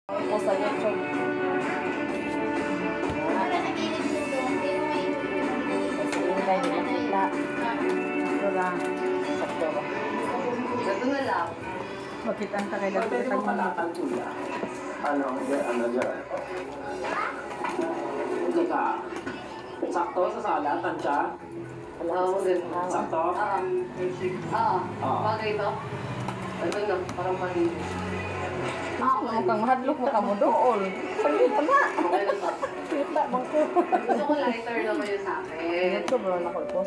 Ako sa YouTube. Hindi na kita. Ito lang. Sakto ba? Ito na lang. Bakit ang takay na Pwede mo kalatan kuya. Ano dyan? Ito ka. Sakto sa sala, tansya. Oo, ganun. Sakto. Oo. Bagay ito. Ito na, parang malinis. Mukhang mahadlok mo ka mo doon. Pagkita na. Okay na to. Kita bang ko. Gusto ko lighter naman yun sa akin. Ito bro na ko po.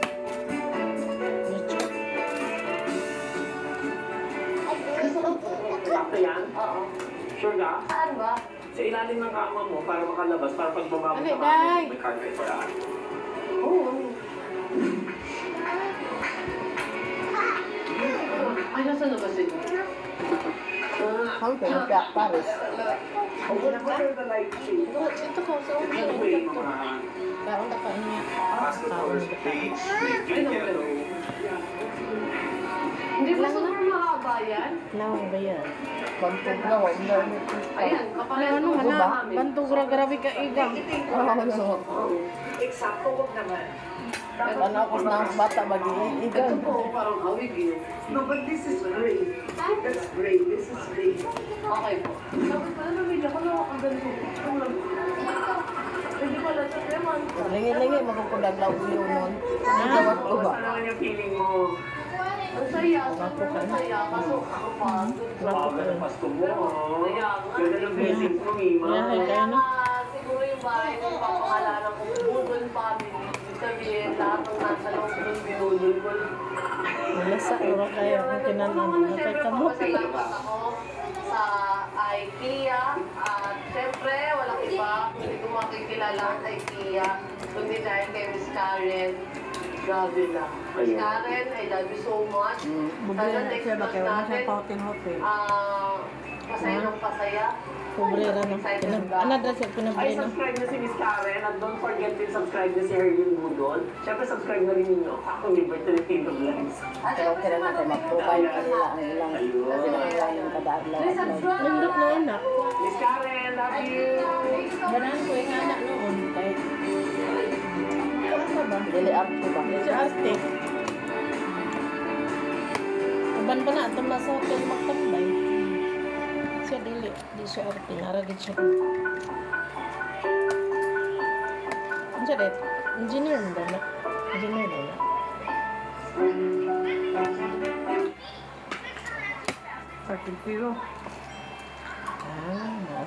Sakto yan? Oo. Sure ka? Saan ba? Sa ilalim ng kama mo para makalabas, para pag bumaba Okay, sa kama mo, Day. may carpet pa yan. Oo. Ay, nasa na ba sila? How can you get Paris? Over the light sheet. Ito ko sa Anyway, mga Parang nakain niya. basketballers, page, Ay, naman ganun. Hindi ba super mahaba yan? Naman ba yan? Bantog na, wag na. Ayan, kapalit Ano ko na? sa amin. Bantog ra grabe ka igang. Eksakto, wag naman. Ano ako na bata bagi Ito igang. po, parang hawig yun. No, but this is great. That's great. This is great. Okay po. Sabi pala, namili ako na ang ganito. Hindi pala sa naman. Lingi-lingi magpapagaglaw ulo nun. Nagawat ko ba? Ano naman yung feeling mo? Ang saya, sobrang saya. Kaso ako pa. Grabe ng pasto mo, oh. Ganda ng blessings mo, Mima. Kaya nga, siguro yung bahay ko, papakalanan ko, Budol family. Ibig sabihin, lahat ng nasa loob ng binudol ko. Malasa, uro kayo. Ang kinanan. Napay ka mo. Pasalamat ako sa IKEA. At syempre, walang iba. Hindi ko makikilala ang IKEA. Kundi dahil kay Miss Karen. Grabe na. Miss Karen, I love you so much. Sana next month natin, masaya ng pasaya. Pobrera na. Ano dahil sa Ay, pinabrina? subscribe na si Miss Karen at don't forget to subscribe na si Herlene Budol. Siyempre, subscribe na rin ninyo. Akong Liberty Latino Vlogs. At Pero syempre kailan naman, natin mag-provide ang ilang ng kadadlaw. Nindot na anak. Miss Karen, love you! Ganaan ko yung anak noon. Kahit ano ba? Dili arte ba? Si arte. Uban pa na. Itong nasa hotel magtambay. Siya dili. Di siya arte. Naragid siya. Ano siya dito? Engineer mo ba na? Engineer mo na? Carpintero. Ah,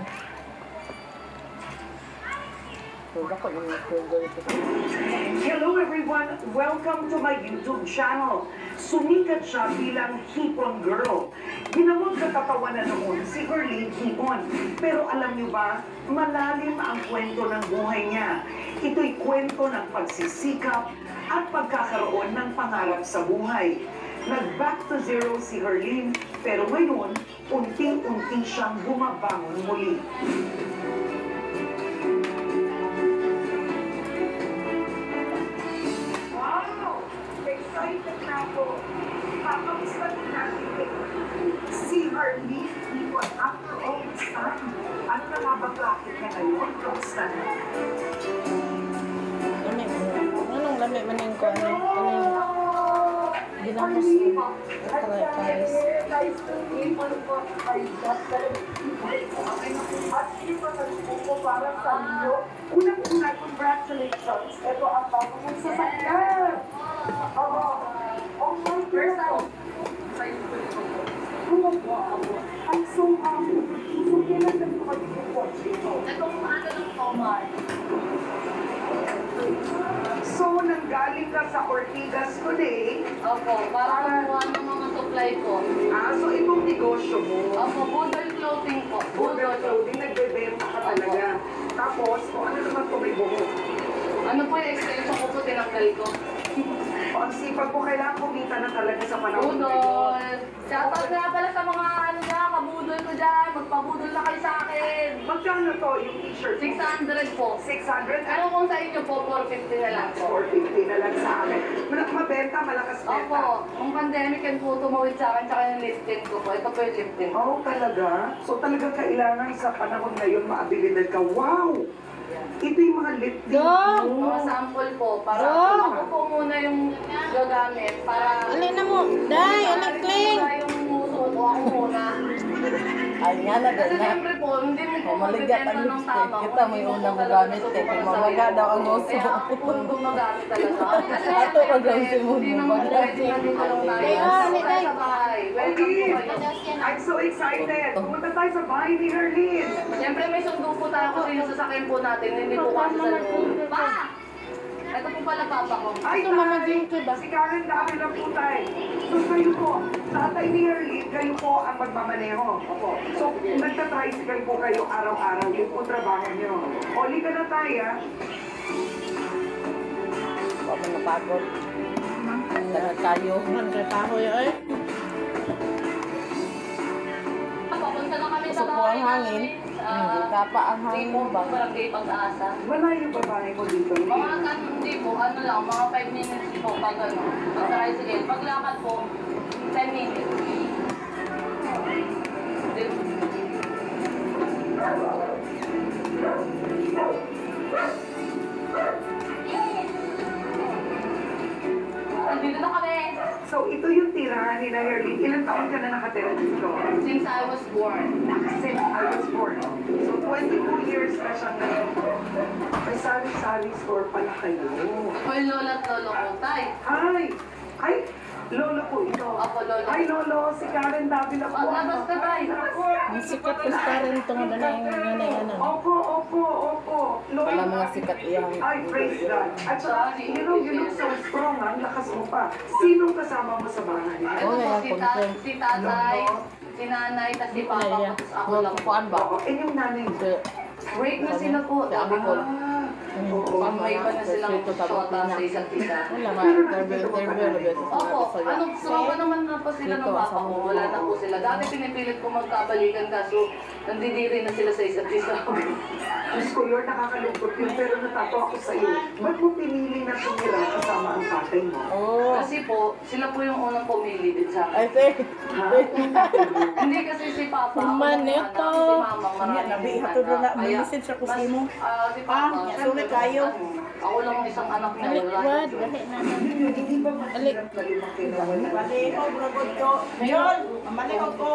Hello everyone! Welcome to my YouTube channel. Sumikat siya bilang Hipon Girl. Ginamot sa katawan na noon si Herlene Hipon. Pero alam niyo ba, malalim ang kwento ng buhay niya. Ito'y kwento ng pagsisikap at pagkakaroon ng pangarap sa buhay. Nag-back to zero si Herlene, pero ngayon, unti-unti siyang bumabangon muli. Wow! Excited na ako. Papamusta din natin si Herlene Hipon after all this time. Ano na nga ba bakit niya ngayon? Kamusta na? Anong lami man yung ko? Ano yung ginamos mo? Paris. Nice to meet you po. Ay, at ipatagpo ko para sa inyo. Unang-una, congratulations. Ito ang bago mong sasakyan. Oh my God. I'm so happy. So, kailan na po mag-watch ito? Itong ano ng Omar. So, nanggaling ka sa Ortigas today. Opo, para kumuha ng mga supply ko. So itong negosyo mo. Opo, Budol clothing po. Budol clothing, nagbebenta ka talaga. Tapos, kung ano naman ito may buhok. Ano po yung extension ko po, tinanggal ko. Ang sipag ko, kailangan kumita na talaga sa panahon Budol! Shoutout nga pala sa mga ano niya, kabudol ko dyan. Magpabudol na kayo sa akin. Magkano to, yung t-shirt? 600 po. 600? Ano kung sa inyo po, 450 na lang po. 450 na lang sa akin. Mabenta, malakas benta. Opo, ang pandemic yan po tumawid sa akin, tsaka yung liftin ko po. Ito po yung liftin ko. Oh, talaga? So talaga kailangan sa panahon ngayon maabilidad ka. Wow! Ito yung mga lip tint Dok! mo. Mga sample po, para Oh! ako po muna yung gagamit, para... Alin na mo. Day, alin cling. Yung muso ko, ako muna. Ay nga na Kasi din na. siyempre po, hindi mo po Maligat mabibenta ang ng lipstick. tama. Kita mo yung unang magamit eh. Kung mamaga daw ang uso. Kaya ako po yung gumagamit talaga. Kasi Ato ka lang si Mundo. hindi naman po pwede nandito lang tayo. Kaya, Sa Day. sa bahay. Welcome Okay. po kayo. I'm so excited. Pumunta tayo sa bahay ni Herlin. Siyempre may sundo po tayo kasi yung sasakyan po natin, hindi po kasi sa loob. Pa! Ito po pala papa ko. Ay, Ito, Mama Jinky ba? Si Karen dami na po tayo. So kayo po, tatay ni Herlin, kayo po ang magmamaneho. Opo. So nagta-tricycle po kayo araw-araw. Yun po trabaho niyo. Oli ka na tayo, ah. Huwag mo napagod. Dahil tayo. Man kay kahoy ay. Papunta na kami sa Pasok mo bahay ang hangin. namin. Hindi ka pa ang hangin mo ba? Barangay Pag-asa. Wala yung babae mo dito. Mga hindi po, ano lang, mga 5 minutes po pag ano, pag tricycle. Paglakad po, 10 minutes. Andito na kami. So ito yung tirahan ni na Herlin. Ilang taon ka na nakatira dito? Since I was born. Since I was born. So 22 years na siya ngayon. May sari-sari store pala kayo. Oy, lola at lolo ko, tay. Hi! Ay, lolo po ito. Ako, lolo. Ay, lolo, si Karen Davila po. Labas ka, tay. Ang sikat ko sa rin itong na yung nanay ano. Opo, opo, opo. Lolo. Wala mga sikat iyang. Ay, praise God. At saka, you look so strong, ang lakas mo pa. Sinong kasama mo sa bahay? Ito Oo, po, yan, si, confirm. si tatay, si nanay, tapos si papa, Ay, tapos ako Huwag lang. kukuan ba? Oo, and yung nanay mo? Break na sila po. Si Uncle. Oo. May iba na silang shota sa isa't isa. Wala nga. Interview. Opo, ano, sumama naman na po sila ng papa ko. Wala na po sila. Dati pinipilit ko magkabalikan kaso nandidiri na sila sa isa't isa. Diyos ko, you're nakakalungkot yun, pero natato ako sa'yo. Ba't mo pinili na tumira kasama ang tatay mo? Oh. Kasi po, sila po yung unang pumili din sa Ay, akin. say. Ha? Hindi kasi si Papa, ako Man, mga ito. anak, si Mama, maraming Nabi, anak. hatod na, may Kaya, message ako sa mas, imo. si Papa, Ah, syempre, sulit kayo. Ako lang ang isang anak niya. Alik, wala wad. siya. Dali na. Hindi ba Alik. mahirap na lumaki na wala? Maliho, bragod ko. John, maliho ko.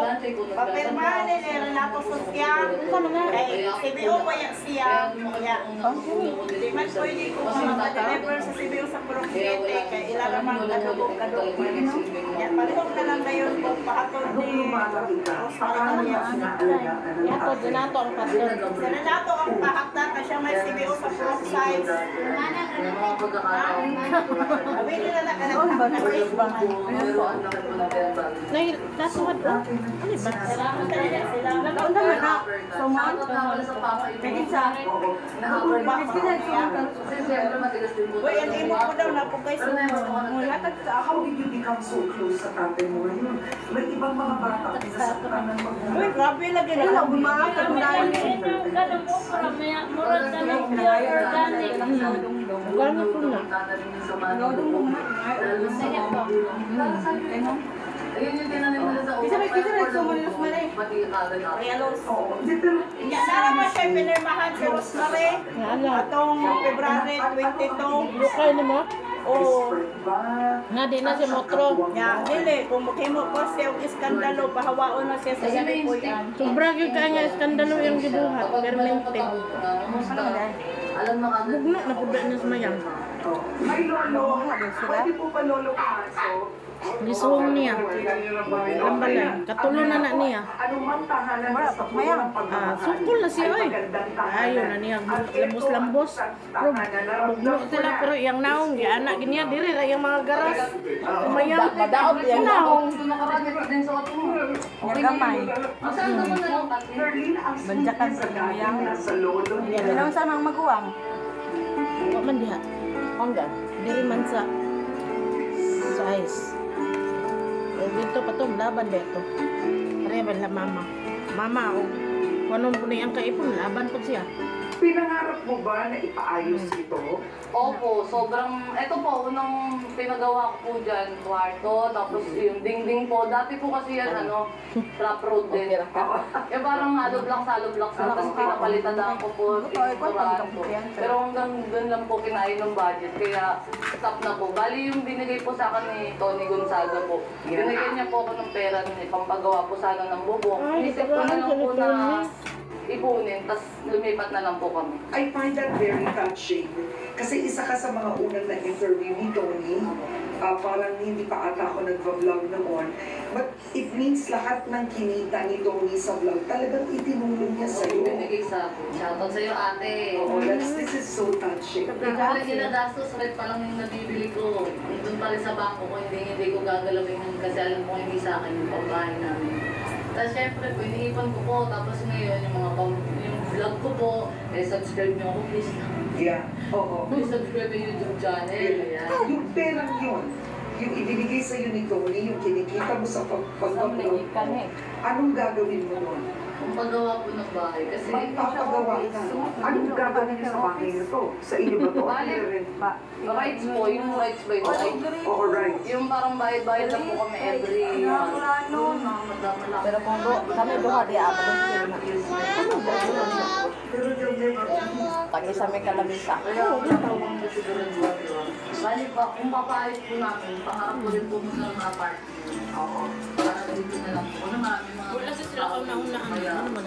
Papirmahan ni Renato Susya. Kay CBO ba yan siya? Kaya, di man pwede ko ma-deliver sa CBO sa Purong-Siete. Kaya ilalamang kadugog-kadug. Yan, palihog na lang ngayon kung pahatod Nung ni lumalaki ka, paano mo sinaalagaan ang Yato, tatay? dinato ang pastor. Si Renato ang pahakta na siya may CBO sa Purong Sides. Yung mga pagkakataon. Sabi nila na kanang na face ba? Meron ang laki po ng pera. Nay, nasuwad ko. Ano ba? Salamat talaga sila. Nanoon naman na. Sumon. Sa Papa, Kaya sa na-cover bakit sila siya? Kasi siyempre matigas din po. Uy, ang imo ko daw na po guys. Mulatag sa ako. How did you become so close sa tatay mo ngayon? May ibang mga bata ang nasaktan ng Uy, magulang. grabe lagi na lang. Bumakag mo na yun. Gano'n ko na. Ayun yung tinanim nila sa Kisa may sumulos mo rin. Pati kagad ako. Relos. Oo, di pero Sana mo siya pinirmahan si Rosemary. Atong February 22. Lukay ni mo? Oo. expert ba? Nga, di na si Motro. Ya, dili. Kung makimo ko siya og iskandalo, pahawaon na siya sa Salipuyan. Sobra gyud kay nga iskandalo yung gibuhat. Permente. Alam mo kagad. Bugno na pud na sa mayang. Oh. Ay, lolo. Pwede po ba lolo pumasok? Lisuong niya. Lambalan. Katulo na na niya. Anong mang tahanan sa pulang pagmamahal? Sukol na siya, oy. Magandang tahanan. Ayaw na niya. At ito Lambos-lambos. ang tahanan na Bugno sila pero yung naong, yung anak giniya, diri ra yung mga garas. Umayang. Madaog yan. Naong. Nakaragit din sa ato. Yung gamay. Saan naman na lang kasi? Nerlin, ang Banjakan sa sa galing kuyang. nasa lolo niya. Alam sa mga maguwang. Wa man diha. Hanggang. Diri man sa size. O dito pa to, laban dito. Pare ba la mama. Mama o Wanon po na yung kaipon, laban po siya. Pinangarap mo ba na ipaayos ito? Opo, sobrang, ito po, unang pinagawa ko po dyan, kwarto, tapos yung dingding po, dati po kasi yan, trap road din. Yung parang halo-blocks na, tapos pinapalitan ko po, pinuturahan po. Pero hanggang doon lang po kinain ng budget, kaya stop na po. Bali yung binigay po sa akin ni Tony Gonzaga po, binigyan niya po ako ng pera, pampagawa po sana ng bubong. Inisip ko na lang po na ipunin, tapos lumipat na lang po kami. I find that very touching. Kasi isa ka sa mga unang na-interview ni Tony. Parang hindi pa ata ako nag-vlog noon. But it means lahat ng kinita ni Tony sa vlog, talagang itinulong niya sa'yo. Binigay sa akin. Shoutout sa'yo, ate. Oo, this is so touching. Hindi ko lang ginagastos, rent pa lang yung nabibili ko. Doon pa rin sa bangko ko, hindi ko gagalawin yun kasi alam ko hindi sa akin yung pambahay namin. Tapos syempre po, iniipon ko po, tapos ngayon yung yung vlog ko po, subscribe niyo ako please. Yeah, oo. Please subscribe yung YouTube channel. Ayan. Yung perang yun, yung ibinigay sa'yo ni Tony, yung kinikita mo sa pag-upload mo, anong gagawin mo nun? Kung paggawa po ng bahay, kasi Magpapagawa ka. Anong gagawin sa bahay na to? Sa iyo ba to? Bali, rights po, yung rights by right. Oo, right. Yung parang bayad-bayad lang po kami every month. Madama lang. Pero kung kami duha di ako kung sino na. Pag isa may kalamisa. Kaya wala tawang na siguro yung buwan, di ba? Bali pa, kung papaayos po namin, pangarap ko rin po muna ng apartment. Oo. Para dito na lang po. Ano marami mga... Wala sa sila kauna-una. Ano naman